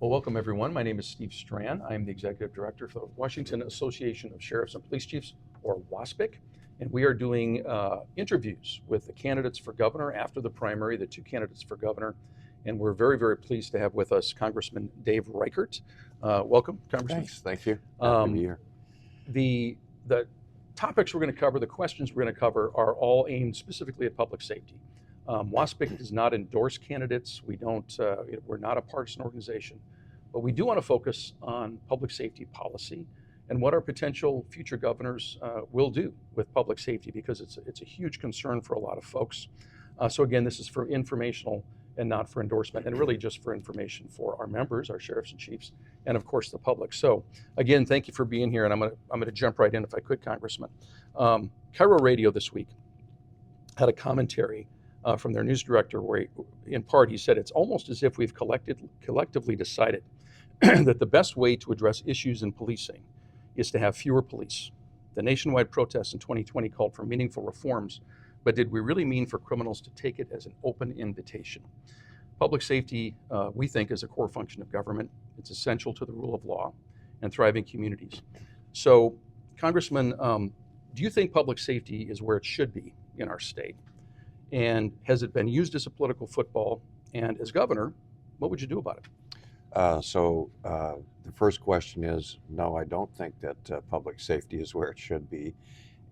Well, welcome everyone. My name is Steve Strand. I'm the Executive Director for the Washington Association of Sheriffs and Police Chiefs, or WASPC, and we are doing interviews with the candidates for governor after the primary, the two candidates for governor, and we're very, very pleased to have with us Congressman Dave Reichert. Welcome, Congressman. Thanks, thank you. Happy to be here. The topics we're going to cover, the questions we're going to cover are all aimed specifically at public safety. WASPC does not endorse candidates. We're not a partisan organization, but we do want to focus on public safety policy and what our potential future governors will do with public safety, because it's a huge concern for a lot of folks. So again, this is for informational and not for endorsement, and really just for information for our members, our sheriffs and chiefs, and of course the public. So again, thank you for being here, and I'm going to jump right in if I could, Congressman. Cairo Radio this week had a commentary from their news director where, in part, he said it's almost as if we've collectively decided that the best way to address issues in policing is to have fewer police. The nationwide protests in 2020 called for meaningful reforms, but did we really mean for criminals to take it as an open invitation? Public safety, we think, is a core function of government. It's essential to the rule of law and thriving communities. So, Congressman, do you think public safety is where it should be in our state? And has it been used as a political football? And as governor, what would you do about it? The first question is, no, I don't think that public safety is where it should be.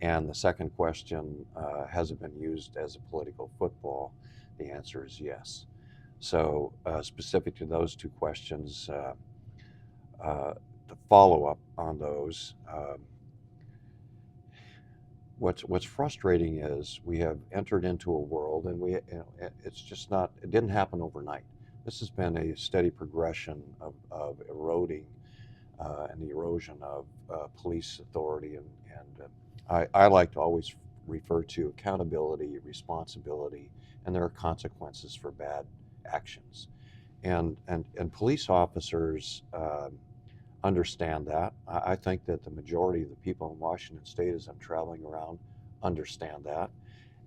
And the second question, has it been used as a political football? The answer is yes. So specific to those two questions, the follow-up on those, what's frustrating is we have entered into a world, and it's just not, it didn't happen overnight. This has been a steady progression of eroding and the erosion of police authority, and I like to always refer to accountability, responsibility, and there are consequences for bad actions. And police officers understand that. I think that the majority of the people in Washington State, as I'm traveling around, understand that,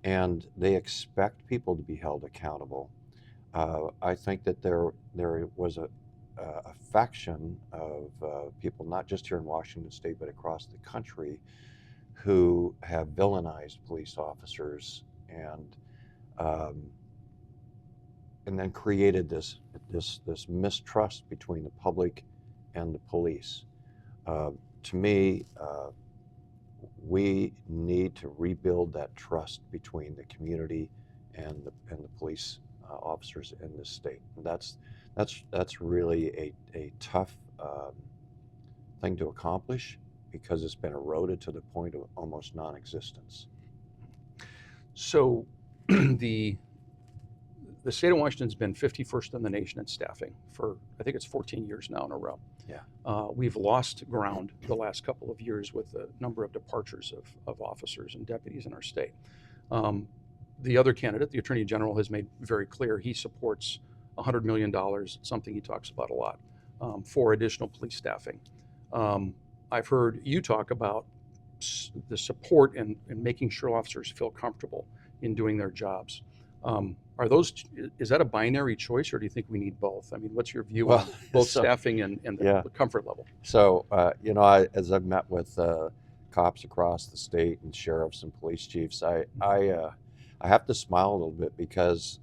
and they expect people to be held accountable. I think that there was a faction of people, not just here in Washington State, but across the country, who have villainized police officers and then created this mistrust between the public and the police. To me, we need to rebuild that trust between the community and the police officers in this state. And that's really a tough thing to accomplish, because it's been eroded to the point of almost non-existence. So the state of Washington's been 51st in the nation in staffing for, I think it's 14 years now in a row. Yeah. We've lost ground the last couple of years with the number of departures of officers and deputies in our state. The other candidate, the Attorney General, has made very clear he supports $100 million, something he talks about a lot, for additional police staffing. I've heard you talk about the support and making sure officers feel comfortable in doing their jobs. Is that a binary choice, or do you think we need both? I mean, what's your view on both staffing and the comfort level? So, as I've met with cops across the state and sheriffs and police chiefs, I have to smile a little bit, because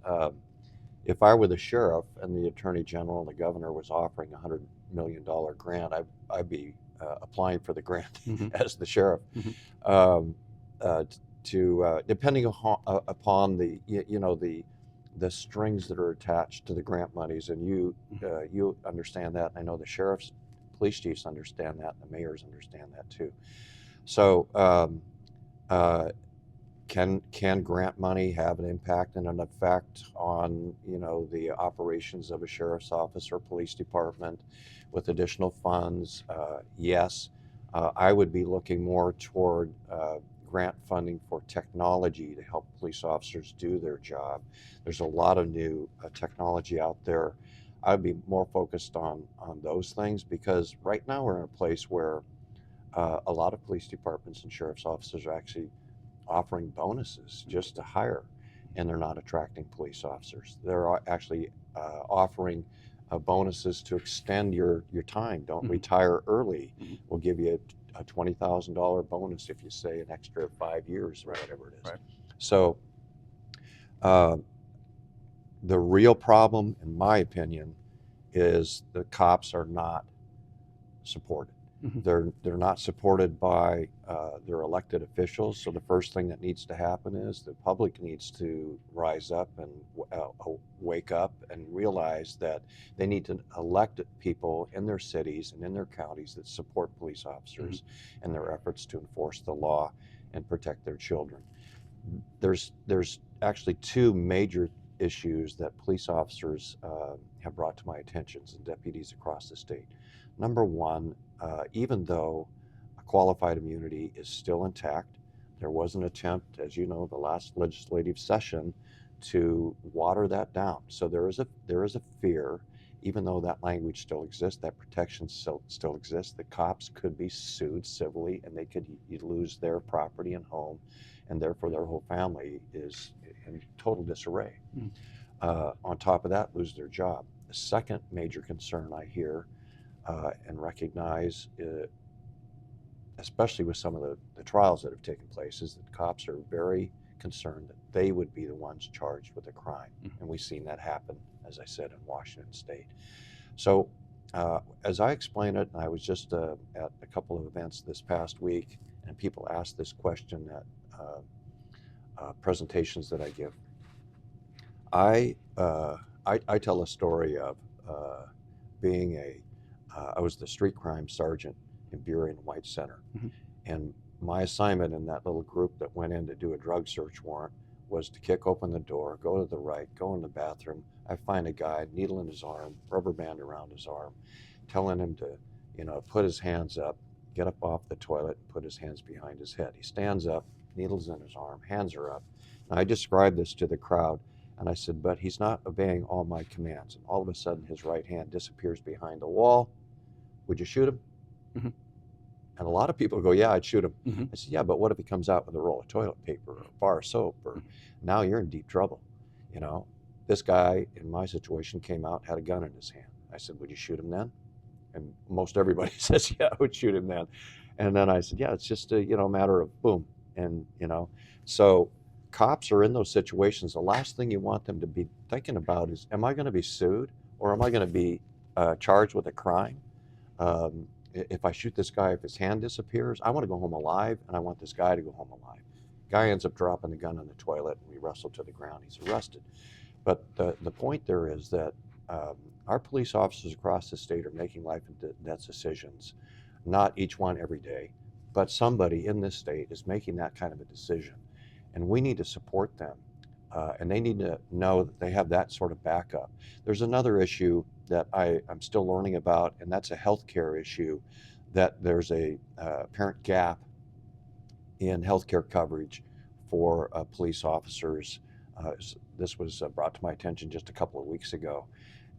if I were the sheriff and the Attorney General and the governor was offering a $100 million grant, I'd be applying for the grant as the sheriff. Depending upon the strings that are attached to the grant monies, and you understand that, and I know the sheriffs, police chiefs understand that, and the mayors understand that too. So can grant money have an impact and an effect on the operations of a sheriff's office or police department with additional funds? Yes. I would be looking more toward grant funding for technology to help police officers do their job. There's a lot of new technology out there. I'd be more focused on those things, because right now we're in a place where a lot of police departments and sheriff's officers are actually offering bonuses just to hire, and they're not attracting police officers. They're actually offering bonuses to extend your time. Don't Mhm. retire early. Mhm. We'll give you a $20,000 bonus if you stay an extra 5 years or Right, whatever it is. right. So uh, the real problem, in my opinion, is the cops are not supported. Mhm. They're not supported by their elected officials. So the first thing that needs to happen is the public needs to rise up and wake up and realize that they need to elect people in their cities and in their counties that support police officers in their efforts to enforce the law and protect their children. There's actually two major issues that police officers have brought to my attention and deputies across the state. Number one, even though qualified immunity is still intact, there was an attempt, as you know, the last legislative session to water that down. So there is a fear, even though that language still exists, that protection still exists, the cops could be sued civilly and they could lose their property and home, and therefore their whole family is in total disarray. Mm. On top of that, lose their job. The second major concern I hear and recognize, especially with some of the trials that have taken place, is that cops are very concerned that they would be the ones charged with a crime. And we've seen that happen, as I said, in Washington State. So as I explain it, and I was just at a couple of events this past week, and people ask this question at presentations that I give. I tell a story of being I was the street crime sergeant in Burien and White Center. Mhm. And my assignment in that little group that went in to do a drug search warrant was to kick open the door, go to the right, go in the bathroom. I find a guy, needle in his arm, rubber band around his arm, telling him to, put his hands up, get up off the toilet, and put his hands behind his head. He stands up, needles in his arm, hands are up. And I described this to the crowd, and I said, but he's not obeying all my commands. And all of a sudden, his right hand disappears behind the wall. Would you shoot him? Mhm. And a lot of people go, yeah, I'd shoot him. Mhm. I said, yeah, but what if he comes out with a roll of toilet paper or a bar of soap? Or now you're in deep trouble. This guy in my situation came out, had a gun in his hand. I said, would you shoot him then? And most everybody says, yeah, I would shoot him then. And then I said, yeah, it's just a matter of boom. And so cops are in those situations. The last thing you want them to be thinking about is, am I going to be sued, or am I going to be charged with a crime? If I shoot this guy, if his hand disappears, I want to go home alive, and I want this guy to go home alive. Guy ends up dropping the gun on the toilet, and we wrestle to the ground. He's arrested. But the point there is that our police officers across the state are making life and death decisions, not each one every day, but somebody in this state is making that kind of a decision, and we need to support them, and they need to know that they have that sort of backup. There's another issue that I'm still learning about, and that's a healthcare issue, that there's a apparent gap in healthcare coverage for police officers. This was brought to my attention just a couple of weeks ago,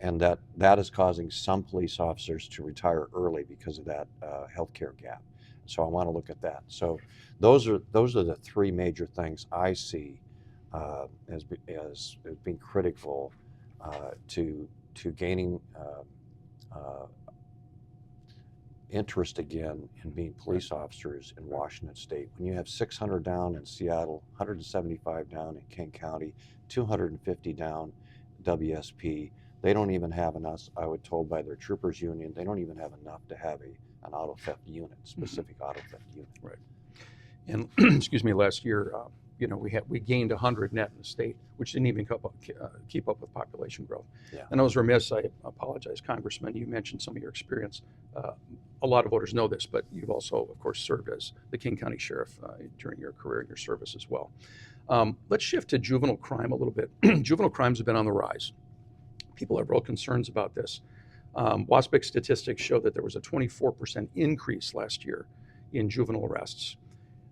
and that is causing some police officers to retire early because of that healthcare gap. So I want to look at that. So those are the three major things I see as being critical to gaining interest again in being police officers in Washington State. When you have 600 down in Seattle, 175 down in King County, 250 down WSP, they don't even have enough, I was told by their troopers union, they don't even have enough to have an auto theft unit, specific auto theft unit. Right. And excuse me, last year, we gained 100 net in the state, which didn't even keep up with population growth. Yeah. And I was remiss, I apologize, Congressman, you mentioned some of your experience. A lot of voters know this, but you've also, of course, served as the King County Sheriff during your career and your service as well. Let's shift to juvenile crime a little bit. Juvenile crimes have been on the rise. People have real concerns about this. WASPC statistics show that there was a 24% increase last year in juvenile arrests.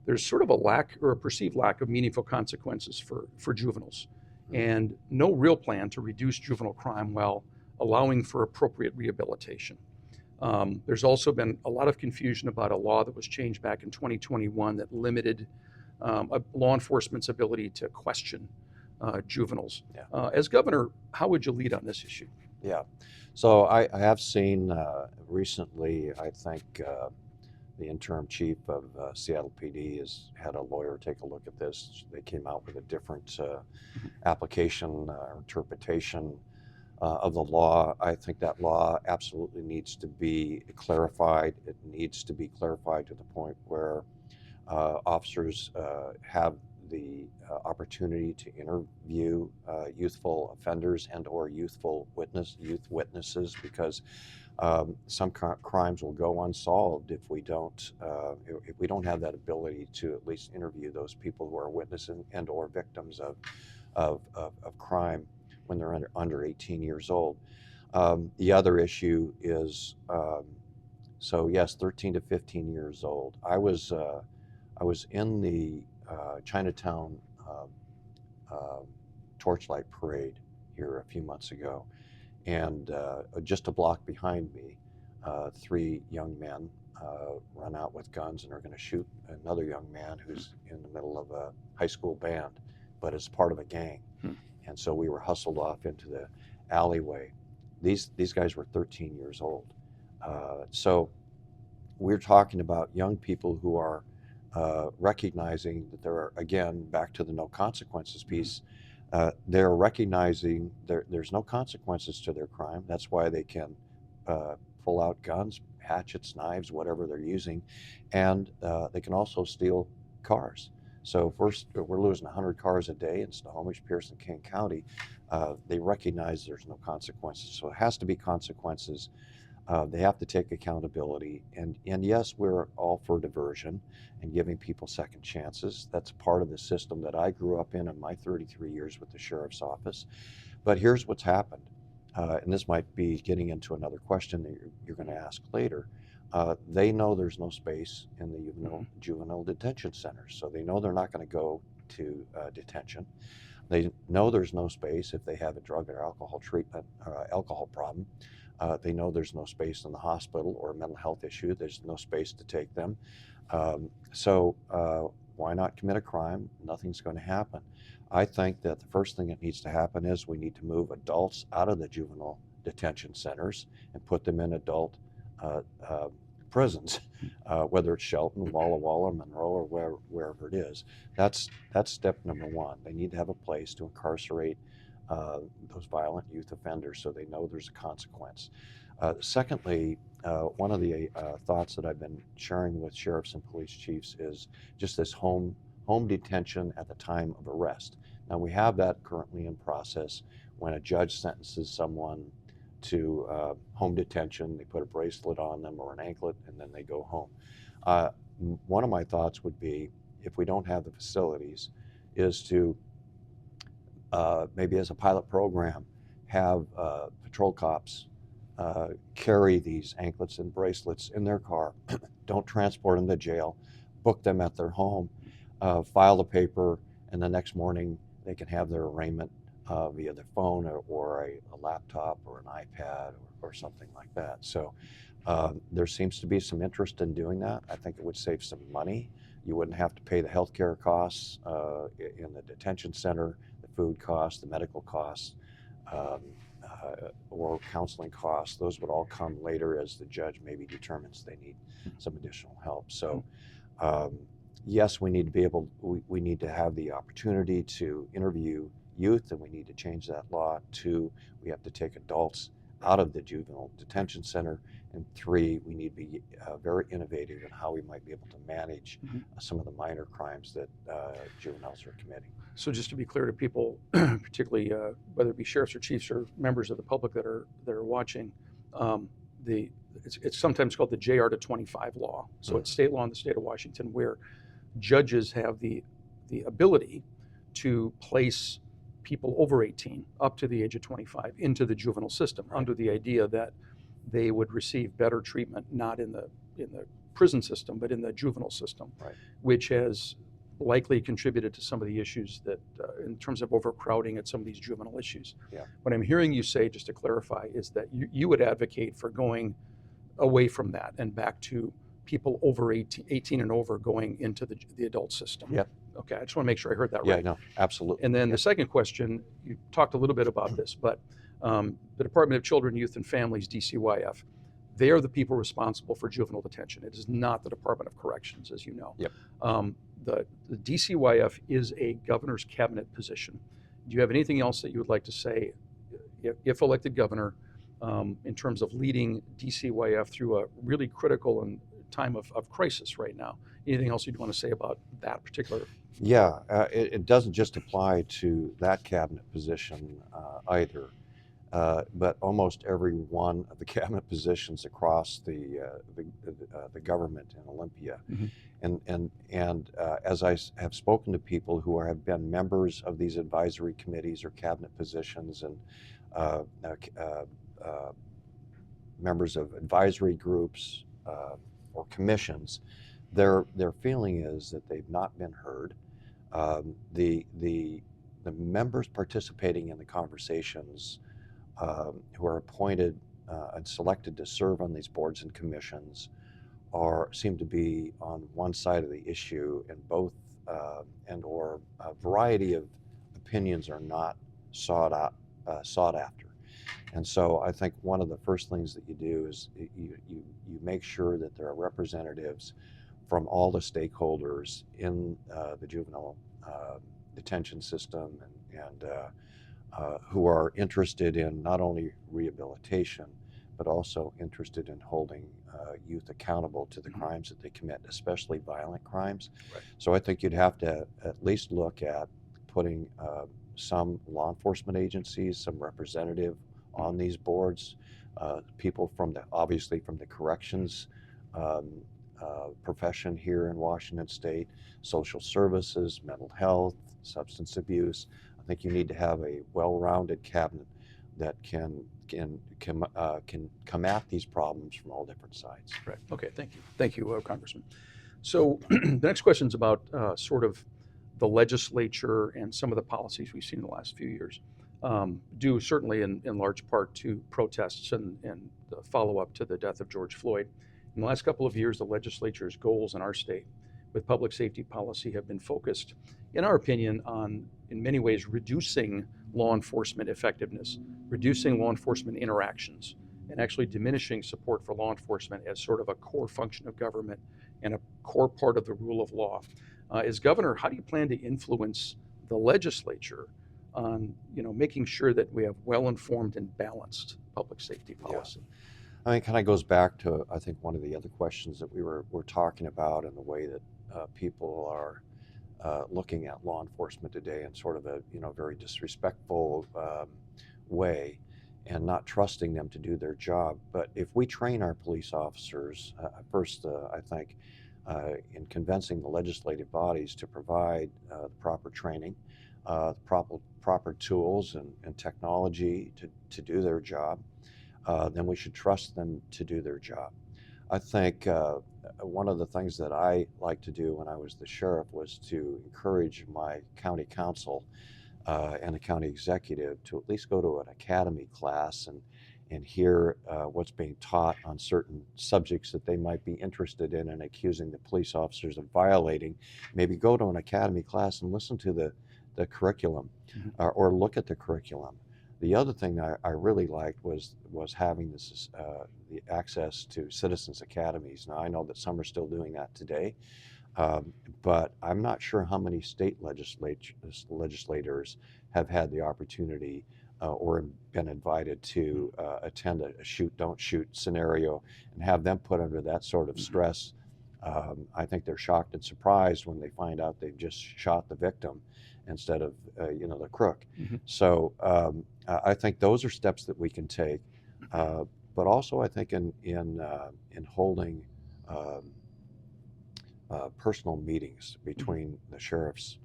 There's sort of a lack, or a perceived lack, of meaningful consequences for juveniles, and no real plan to reduce juvenile crime while allowing for appropriate rehabilitation. There's also been a lot of confusion about a law that was changed back in 2021 that limited law enforcement's ability to question juveniles. Yeah. As governor, how would you lead on this issue? Yeah. So I have seen recently, I think the interim chief of Seattle PD has had a lawyer take a look at this. They came out with a different application or interpretation of the law. I think that law absolutely needs to be clarified. It needs to be clarified to the point where officers have the opportunity to interview youthful offenders and/or youth witnesses, because some crimes will go unsolved if we don't have that ability to at least interview those people who are witnessing and/or victims of crime when they're under 18 years old. The other issue is, so yes, 13 to 15 years old. I was in the Chinatown torchlight parade here a few months ago, and just a block behind me, three young men run out with guns and are going to shoot another young man who's in the middle of a high school band, but is part of a gang. And so we were hustled off into the alleyway. These guys were 13 years old. So we're talking about young people who are recognizing that there are, again, back to the no consequences piece, they're recognizing there's no consequences to their crime. That's why they can pull out guns, hatchets, knives, whatever they're using, and they can also steal cars. So first, we're losing 100 cars a day in Snohomish, Pierce, and King County. They recognize there's no consequences, so it has to be consequences. They have to take accountability, and yes, we're all for diversion and giving people second chances. That's part of the system that I grew up in my 33 years with the sheriff's office. But here's what's happened, and this might be getting into another question that you're going to ask later. They know there's no space in the juvenile detention centers, so they know they're not going to go to detention. They know there's no space if they have a drug or alcohol treatment, alcohol problem. They know there's no space in the hospital or a mental health issue. There's no space to take them. So why not commit a crime? Nothing's going to happen. I think that the first thing that needs to happen is we need to move adults out of the juvenile detention centers and put them in adult prisons, whether it's Shelton, Walla Walla, Monroe, or wherever it is. That's step number one. They need to have a place to incarcerate those violent youth offenders so they know there's a consequence. Secondly, one of the thoughts that I've been sharing with sheriffs and police chiefs is just this home detention at the time of arrest. Now, we have that currently in process. When a judge sentences someone to home detention, they put a bracelet on them or an anklet, and then they go home. One of my thoughts would be, if we don't have the facilities, is to maybe as a pilot program, have patrol cops carry these anklets and bracelets in their car. Don't transport them to jail. Book them at their home, file the paper, and the next morning they can have their arraignment via their phone or a laptop or an iPad or something like that. So there seems to be some interest in doing that. I think it would save some money. You wouldn't have to pay the healthcare costs in the detention center, the food costs, the medical costs, or counseling costs. Those would all come later as the judge maybe determines they need some additional help. So yes, we need to have the opportunity to interview youth, and we need to change that law. 2, we have to take adults out of the juvenile detention center, and 3, we need to be very innovative in how we might be able to manage some of the minor crimes that juveniles are committing. So just to be clear to people, particularly whether it be sheriffs or chiefs or members of the public that are watching, it's sometimes called the JR to 25 law. So it's state law in the state of Washington where judges have the ability to place people over 18 up to the age of 25 into the juvenile system, under the idea that they would receive better treatment not in the prison system but in the juvenile system, which has likely contributed to some of the issues that in terms of overcrowding at some of these juvenile issues. What I'm hearing you say, just to clarify, is that you would advocate for going away from that and back to people over 18 and over going into the adult system. Okay, I just want to make sure I heard that right. Yeah, no, absolutely. And then the second question, you talked a little bit about this, but The Department of Children, Youth, and Families, DCYF, they are the people responsible for juvenile detention. It is not the Department of Corrections, as you know. Yep. The DCYF is a governor's cabinet position. Do you have anything else that you would like to say, if elected governor, in terms of leading DCYF through a really critical and time of crisis right now? Anything else you'd want to say about that particular? Yeah, it doesn't just apply to that cabinet position either, but almost every one of the cabinet positions across the government in Olympia. Mm-hmm. And as I have spoken to people who have been members of these advisory committees or cabinet positions, and members of advisory groups or commissions, their feeling is that they've not been heard. The members participating in the conversations who are appointed and selected to serve on these boards and commissions seem to be on one side of the issue, and both and or a variety of opinions are not sought after. And so I think one of the first things that you do is you make sure that there are representatives from all the stakeholders in the juvenile detention system, and who are interested in not only rehabilitation, but also interested in holding youth accountable to the crimes that they commit, especially violent crimes. Right. So I think you'd have to at least look at putting some law enforcement agencies, some representative on these boards, people obviously from the corrections profession here in Washington State, social services, mental health, substance abuse. I think you need to have a well-rounded cabinet that can come at these problems from all different sides. Right. Okay. Thank you, Congressman. So the next question is about sort of the legislature and some of the policies we've seen in the last few years, due certainly in large part to protests and the follow-up to the death of George Floyd. In the last couple of years, the legislature's goals in our state with public safety policy have been focused, in our opinion, on, in many ways, reducing law enforcement effectiveness, reducing law enforcement interactions, and actually diminishing support for law enforcement as sort of a core function of government and a core part of the rule of law. As governor, how do you plan to influence the legislature on, making sure that we have well-informed and balanced public safety policy? Yeah. I mean, it kind of goes back to, I think, one of the other questions that we were talking about, and the way that people are looking at law enforcement today in sort of a very disrespectful way, and not trusting them to do their job. But if we train our police officers, first, I think, in convincing the legislative bodies to provide the proper training, proper tools and technology to do their job, then we should trust them to do their job. I think one of the things that I liked to do when I was the sheriff was to encourage my county council and the county executive to at least go to an academy class and hear what's being taught on certain subjects that they might be interested in, and accusing the police officers of violating. Maybe go to an academy class and listen to the curriculum, or look at the curriculum. The other thing I really liked was having this the access to citizens academies. Now I know that some are still doing that today, but I'm not sure how many state legislators have had the opportunity or been invited to attend a shoot, don't shoot scenario, and have them put under that sort of stress. I think they're shocked and surprised when they find out they've just shot the victim instead of the crook. So I think those are steps that we can take, but also I think in holding personal meetings between the sheriffs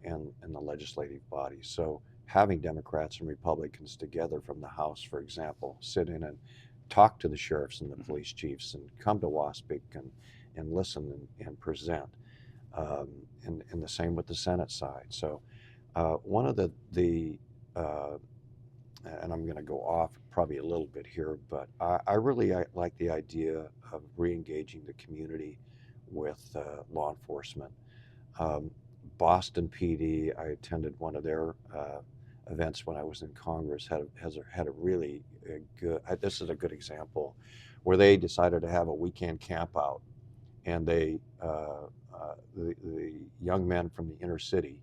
and the legislative bodies. So having Democrats and Republicans together from the House, for example, sit in and talk to the sheriffs and the police chiefs, and come to WASPC and listen and present. And the same with the Senate side. So one of the and I'm going to go off probably a little bit here, but I really like the idea of re-engaging the community with law enforcement. Boston PD, I attended one of their events when I was in Congress had a really good. This is a good example, where they decided to have a weekend camp out, and the young men from the inner city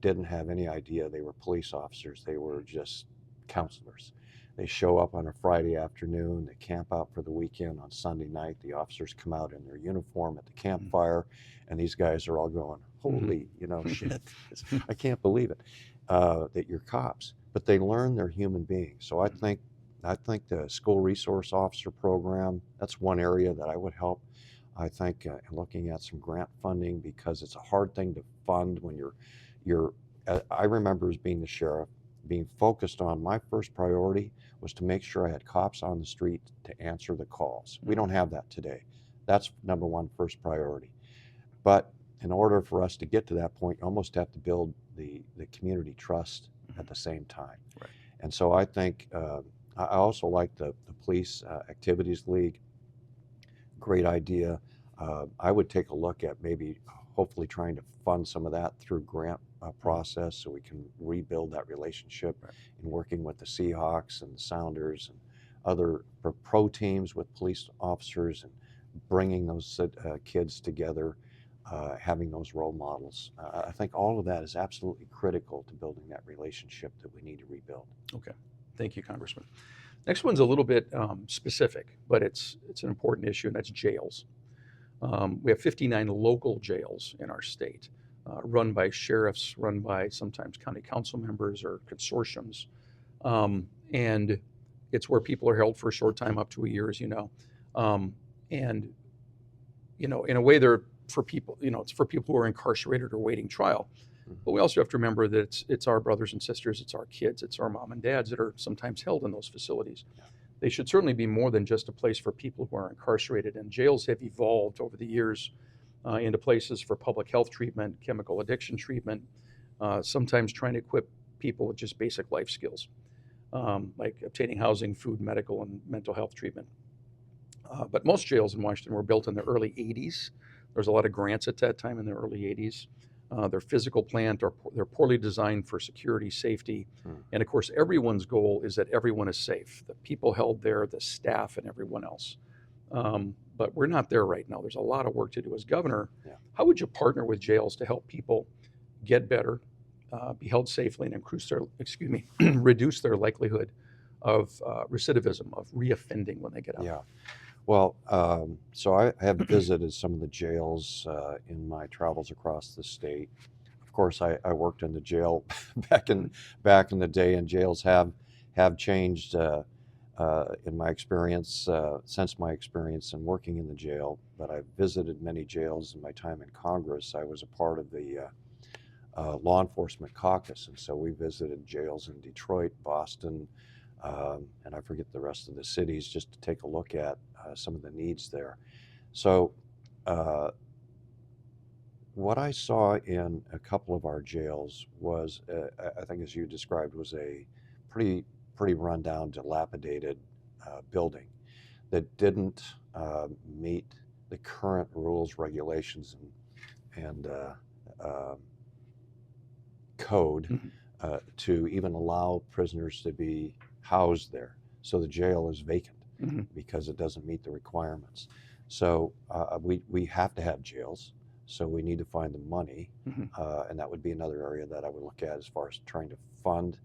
didn't have any idea they were police officers. They were just counselors. They show up on a Friday afternoon, they camp out for the weekend. On Sunday night, the officers come out in their uniform at the campfire, and these guys are all going, holy, shit, I can't believe it, that you're cops. But they learn they're human beings. So I think the school resource officer program, that's one area that I would help. I think looking at some grant funding, because it's a hard thing to fund when I remember as being the sheriff, being focused on, my first priority was to make sure I had cops on the street to answer the calls. We don't have that today. That's number one, first priority. But in order for us to get to that point, you almost have to build the community trust at the same time. Right. And so I think, I also like the Police Activities League. Great idea. I would take a look at maybe hopefully trying to fund some of that through grant process, so we can rebuild that relationship in working with the Seahawks and the Sounders and other pro teams with police officers, and bringing those kids together, having those role models. I think all of that is absolutely critical to building that relationship that we need to rebuild. Okay, thank you, Congressman. Next one's a little bit specific, but it's an important issue, and that's jails. We have 59 local jails in our state, run by sheriffs, run by sometimes county council members or consortiums. And it's where people are held for a short time, up to a year, as you know. And, in a way, they're for people, it's for people who are incarcerated or waiting trial. But we also have to remember that it's our brothers and sisters, it's our kids, it's our mom and dads that are sometimes held in those facilities. They should certainly be more than just a place for people who are incarcerated. And jails have evolved over the years into places for public health treatment, chemical addiction treatment, sometimes trying to equip people with just basic life skills, like obtaining housing, food, medical, and mental health treatment. But most jails in Washington were built in the early 80s. There was a lot of grants at that time in the early 80s. Their physical plant, they're poorly designed for security, safety. And of course, everyone's goal is that everyone is safe, the people held there, the staff, and everyone else. But we're not there right now. There's a lot of work to do. As governor, how would you partner with jails to help people get better, be held safely, and reduce their likelihood of recidivism, of reoffending when they get out? Yeah. Well, so I have visited some of the jails in my travels across the state. Of course, I worked in the jail back in the day, and jails have changed in my experience, since my experience in working in the jail. But I've visited many jails in my time in Congress. I was a part of the law enforcement caucus, and so we visited jails in Detroit, Boston, and I forget the rest of the cities, just to take a look at some of the needs there. So what I saw in a couple of our jails was, I think as you described, was a pretty rundown, dilapidated building that didn't meet the current rules, regulations, and code to even allow prisoners to be housed there. So the jail is vacant because it doesn't meet the requirements. So we have to have jails. So we need to find the money, and that would be another area that I would look at as far as trying to fund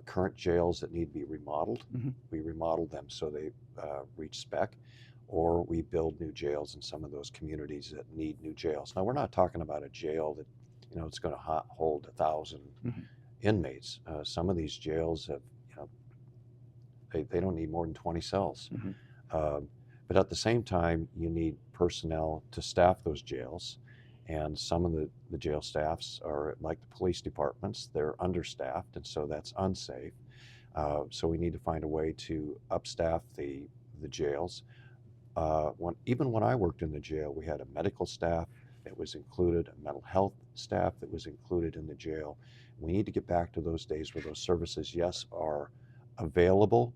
current jails that need to be remodeled. We remodel them so they reach spec, or we build new jails in some of those communities that need new jails. Now, we're not talking about a jail that it's going to hold 1,000 inmates. Some of these jails have, they don't need more than 20 cells. But at the same time, you need personnel to staff those jails. And some of the jail staffs are like the police departments, they're understaffed, and so that's unsafe. So we need to find a way to upstaff the jails. Even when I worked in the jail, we had a medical staff that was included, a mental health staff that was included in the jail. We need to get back to those days where those services, yes, are available,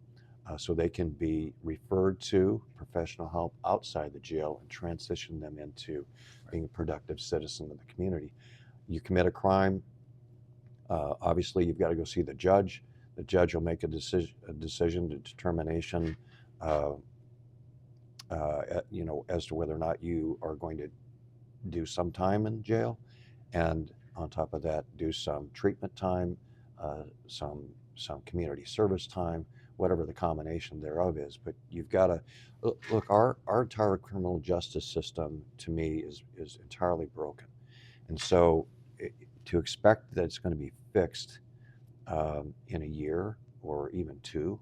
so they can be referred to professional help outside the jail and transition them into being a productive citizen of the community. You commit a crime, Obviously, you've got to go see the judge. The judge will make a decision, a determination, as to whether or not you are going to do some time in jail, and on top of that, do some treatment time, some community service time, whatever the combination thereof is. But you've got to look. Our entire criminal justice system, to me, is entirely broken, and so to expect that it's going to be fixed in a year or even two,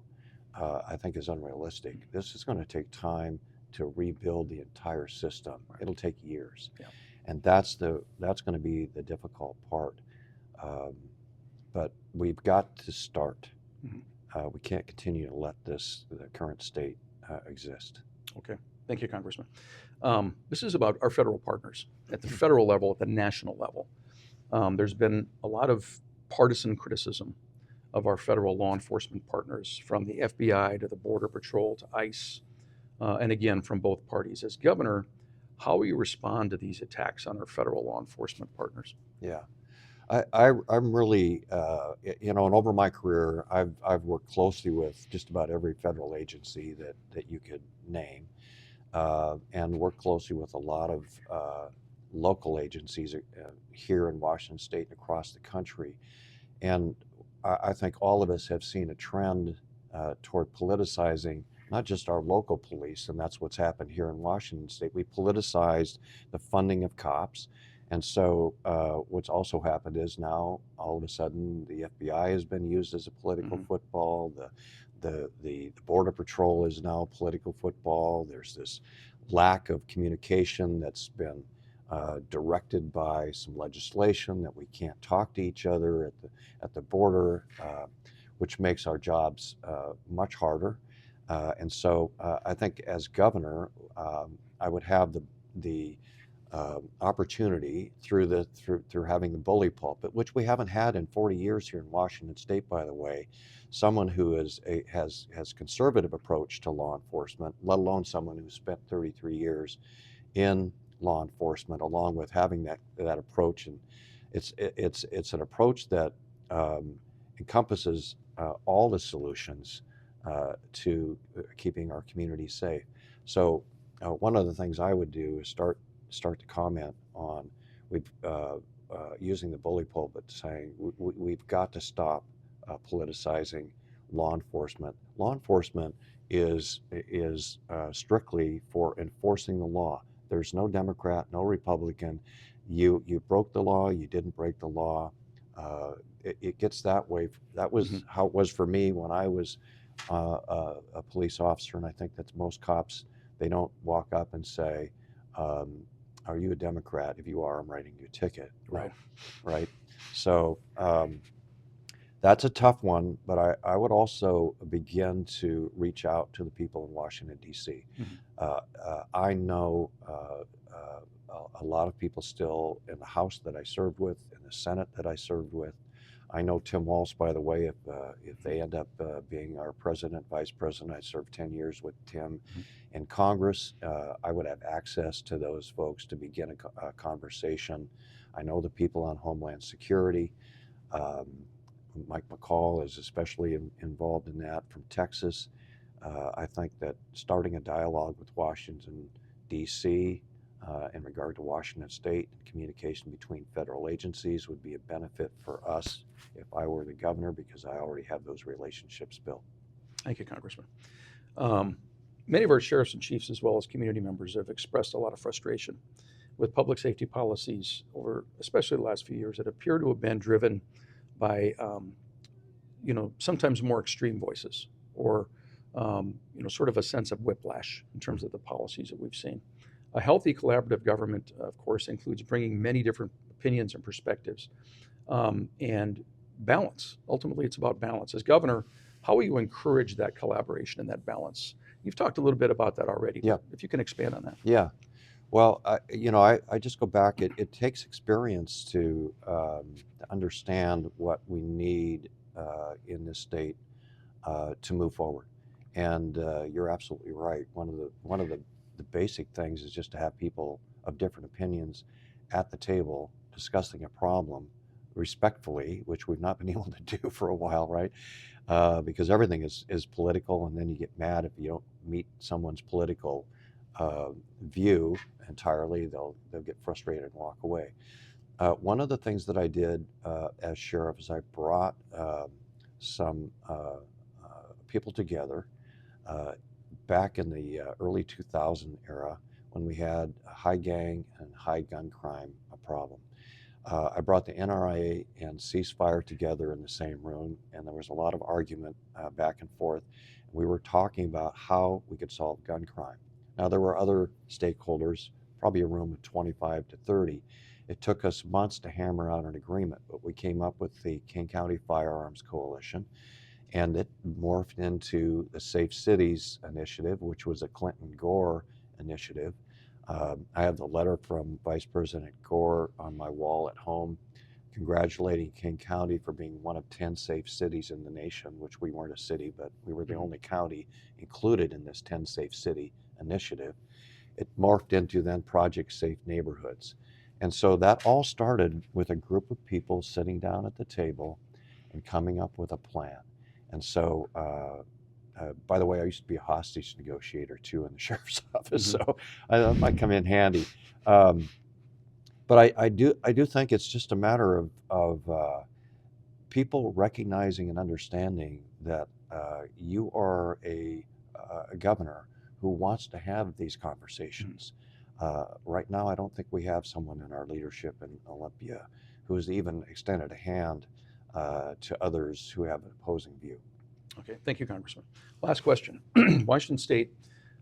I think is unrealistic. This is going to take time to rebuild the entire system. Right. It'll take years, Yeah. and that's going to be the difficult part. But we've got to start. Mm-hmm. We can't continue to let the current state exist. Okay. Thank you, Congressman. This is about our federal partners at the federal level, at the national level. There's been a lot of partisan criticism of our federal law enforcement partners, from the FBI to the Border Patrol to ICE, and again, from both parties. As governor, how will you respond to these attacks on our federal law enforcement partners? Yeah. I'm really, and over my career, I've worked closely with just about every federal agency that you could name, and worked closely with a lot of local agencies here in Washington State and across the country. And I think all of us have seen a trend toward politicizing not just our local police, and that's what's happened here in Washington State. We politicized the funding of cops. And so what's also happened is now all of a sudden the FBI has been used as a political football. The Border Patrol is now political football. There's this lack of communication that's been directed by some legislation that we can't talk to each other at the border, which makes our jobs much harder. And so I think as governor, I would have the opportunity through having the bully pulpit, which we haven't had in 40 years here in Washington State, by the way. Someone who has conservative approach to law enforcement, let alone someone who spent 33 years in law enforcement, along with having that approach. And it's an approach that encompasses all the solutions to keeping our community safe. So one of the things I would do is start to comment on using the bully pulpit, saying we've got to stop politicizing law enforcement. Law enforcement is strictly for enforcing the law. There's no Democrat, no Republican. You broke the law, you didn't break the law. It gets that way. That was how it was for me when I was a police officer, and I think that's most cops. They don't walk up and say, are you a Democrat? If you are, I'm writing you a ticket. Right. Right. So that's a tough one, but I would also begin to reach out to the people in Washington, D.C. I know a lot of people still in the House that I served with, in the Senate that I served with. I know Tim Walz, by the way, if they end up being our president, vice president, I served 10 years with Tim in Congress. I would have access to those folks to begin a conversation. I know the people on Homeland Security. Mike McCall is especially involved in that from Texas. I think that starting a dialogue with Washington, D.C., in regard to Washington State, communication between federal agencies would be a benefit for us if I were the governor, because I already have those relationships built. Thank you, Congressman. Many of our sheriffs and chiefs, as well as community members, have expressed a lot of frustration with public safety policies over, especially the last few years, that appear to have been driven by, sometimes more extreme voices, or, sort of a sense of whiplash in terms of the policies that we've seen. A healthy collaborative government, of course, includes bringing many different opinions and perspectives, and balance. Ultimately, it's about balance. As governor, how will you encourage that collaboration and that balance? You've talked a little bit about that already. Yeah. If you can expand on that. Yeah. Well, I just go back. It takes experience to understand what we need in this state to move forward. And you're absolutely right. One of the basic things is just to have people of different opinions at the table discussing a problem respectfully, which we've not been able to do for a while, right? Because everything is political, and then you get mad if you don't meet someone's political view entirely. They'll get frustrated and walk away. One of the things that I did as sheriff is I brought some people together back in the early 2000 era when we had a high gang and high gun crime problem. I brought the NRA and ceasefire together in the same room, and there was a lot of argument back and forth. We were talking about how we could solve gun crime. Now, there were other stakeholders, probably a room of 25 to 30. It took us months to hammer out an agreement, but we came up with the King County Firearms Coalition, and it morphed into the Safe Cities Initiative, which was a Clinton Gore initiative. I have the letter from Vice President Gore on my wall at home congratulating King County for being one of 10 safe cities in the nation, which we weren't a city, but we were the only county included in this 10 Safe City initiative. It morphed into then Project Safe Neighborhoods. And so that all started with a group of people sitting down at the table and coming up with a plan. And so, by the way, I used to be a hostage negotiator too in the sheriff's office, so that might come in handy. But I do think it's just a matter of people recognizing and understanding that you are a governor who wants to have these conversations. Right now, I don't think we have someone in our leadership in Olympia who has even extended a hand to others who have an opposing view. Okay, thank you, Congressman. Last question. Washington State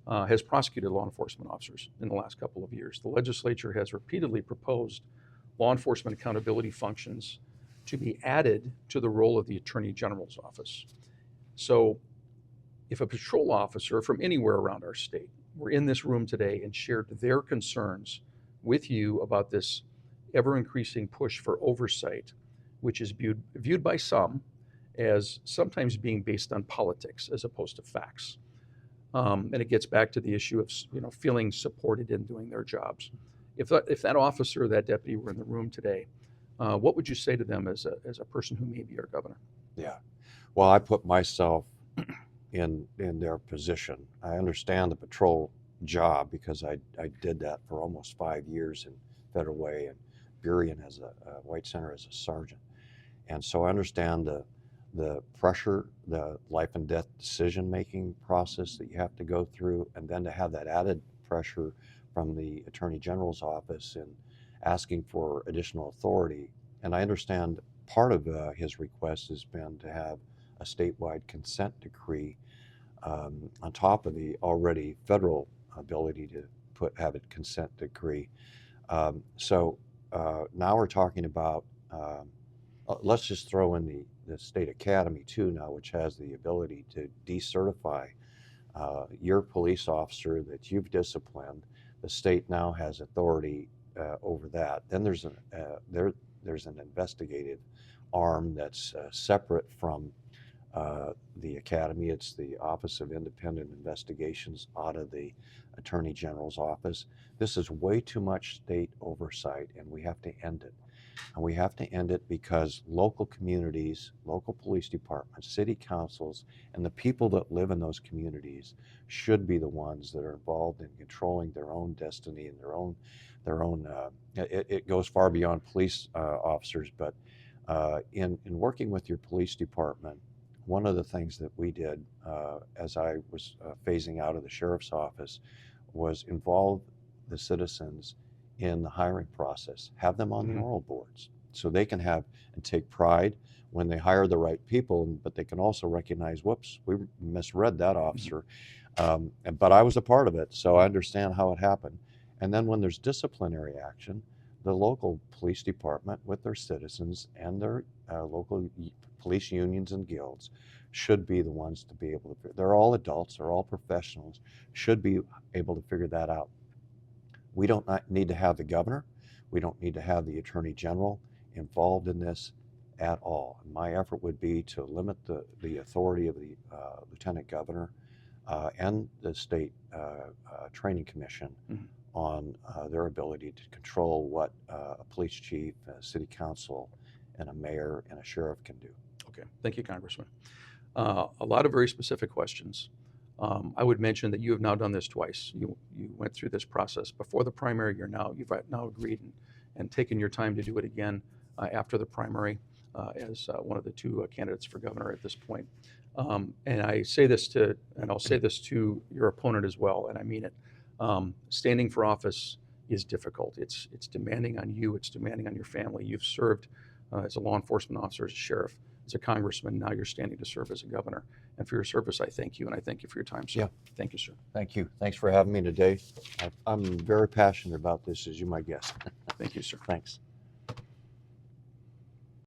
has prosecuted law enforcement officers in the last couple of years. The legislature has repeatedly proposed law enforcement accountability functions to be added to the role of the Attorney General's office. So if a patrol officer from anywhere around our state were in this room today and shared their concerns with you about this ever-increasing push for oversight, which is viewed by some as sometimes being based on politics as opposed to facts. And it gets back to the issue of feeling supported in doing their jobs. If that officer or that deputy were in the room today, what would you say to them as a person who may be our governor? Yeah, well, I put myself in their position. I understand the patrol job because I did that for almost 5 years in Federal Way and Burien as a White Center as a sergeant. And so I understand the pressure, the life and death decision-making process that you have to go through, and then to have that added pressure from the Attorney General's office in asking for additional authority. And I understand part of his request has been to have a statewide consent decree on top of the already federal ability to have a consent decree. So now we're talking about let's just throw in the state academy too now, which has the ability to decertify your police officer that you've disciplined. The state now has authority over that. Then there's an investigative arm that's separate from the academy. It's the Office of Independent Investigations out of the Attorney General's office. This is way too much state oversight, and we have to end it. And we have to end it because local communities, local police departments, city councils, and the people that live in those communities should be the ones that are involved in controlling their own destiny and their own. It goes far beyond police officers, but in working with your police department, one of the things that we did as I was phasing out of the sheriff's office was involve the citizens in the hiring process, have them on the moral boards so they can have and take pride when they hire the right people, but they can also recognize, whoops, we misread that officer. But I was a part of it, so I understand how it happened. And then when there's disciplinary action, the local police department with their citizens and their local police unions and guilds should be the ones to be able to, they're all adults, they're all professionals, should be able to figure that out. We don't need to have the governor, we don't need to have the attorney general involved in this at all. And my effort would be to limit the authority of the lieutenant governor and the state training commission on their ability to control what a police chief, a city council, and a mayor and a sheriff can do. Okay, thank you, Congressman. A lot of very specific questions. I would mention that you have now done this twice. You went through this process before the primary. You've now agreed and taken your time to do it again after the primary as one of the two candidates for governor at this point. And I say this to, and I'll say this to your opponent as well, and I mean it. Standing for office is difficult. It's demanding on you. It's demanding on your family. You've served as a law enforcement officer, as a sheriff, as a congressman. Now you're standing to serve as a governor. And for your service, I thank you, and I thank you for your time, sir. Yeah. Thank you, sir. Thank you. Thanks for having me today. I'm very passionate about this, as you might guess. Thank you, sir. Thanks.